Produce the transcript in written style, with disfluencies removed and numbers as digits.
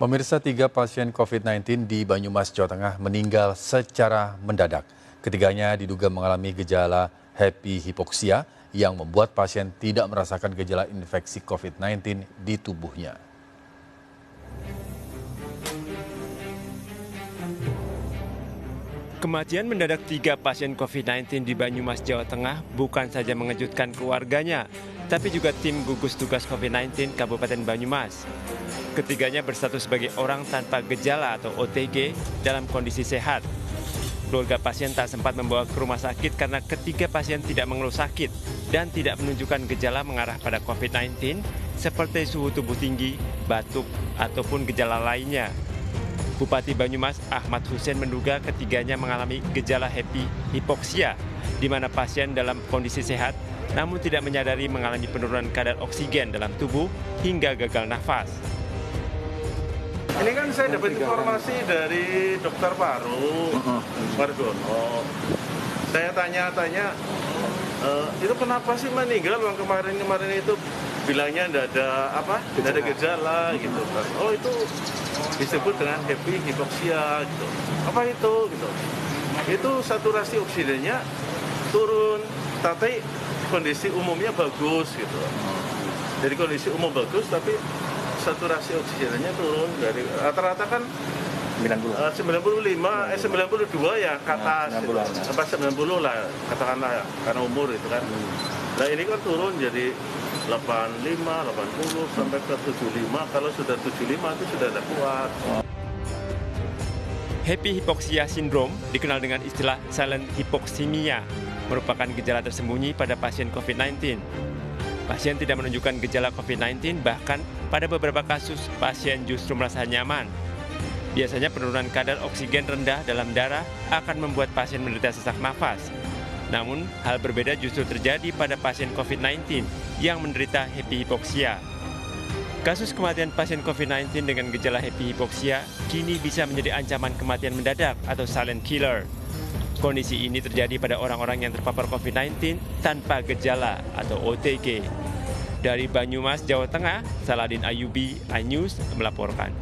Pemirsa, 3 pasien COVID-19 di Banyumas, Jawa Tengah meninggal secara mendadak. Ketiganya diduga mengalami gejala happy hipoksia yang membuat pasien tidak merasakan gejala infeksi COVID-19 di tubuhnya. Kematian mendadak 3 pasien COVID-19 di Banyumas, Jawa Tengah bukan saja mengejutkan keluarganya, tapi juga tim gugus tugas COVID-19 Kabupaten Banyumas. Ketiganya berstatus sebagai orang tanpa gejala atau OTG dalam kondisi sehat. Keluarga pasien tak sempat membawa ke rumah sakit karena ketiga pasien tidak mengeluh sakit dan tidak menunjukkan gejala mengarah pada COVID-19 seperti suhu tubuh tinggi, batuk, ataupun gejala lainnya. Bupati Banyumas Ahmad Hussein menduga ketiganya mengalami gejala happy hipoksia, di mana pasien dalam kondisi sehat namun tidak menyadari mengalami penurunan kadar oksigen dalam tubuh hingga gagal nafas. Ini kan saya dapat informasi dari dokter paru, Margono. Saya tanya-tanya, itu kenapa sih meninggal? Kemarin itu bilangnya tidak ada gejala gitu kan. Oh, itu disebut dengan happy hipoksia gitu. Apa itu gitu? Itu saturasi oksigennya turun, tapi kondisi umumnya bagus gitu. Jadi kondisi umum bagus tapi saturasi oksigennya turun dari rata-rata kan 92 ya ke atas, sampai 90 lah katakanlah karena umur itu kan. Nah ini kan turun jadi 85, 80 sampai ke 75. Kalau sudah 75 itu sudah tidak kuat. Happy hipoksia sindrom dikenal dengan istilah silent hypoxemia, merupakan gejala tersembunyi pada pasien COVID-19. Pasien tidak menunjukkan gejala COVID-19, bahkan pada beberapa kasus pasien justru merasa nyaman. Biasanya penurunan kadar oksigen rendah dalam darah akan membuat pasien menderita sesak nafas. Namun, hal berbeda justru terjadi pada pasien COVID-19 yang menderita happy hipoksia. Kasus kematian pasien COVID-19 dengan gejala happy hipoksia kini bisa menjadi ancaman kematian mendadak atau silent killer. Kondisi ini terjadi pada orang-orang yang terpapar COVID-19 tanpa gejala atau OTG. Dari Banyumas, Jawa Tengah, Saladin Ayubi, iNews melaporkan.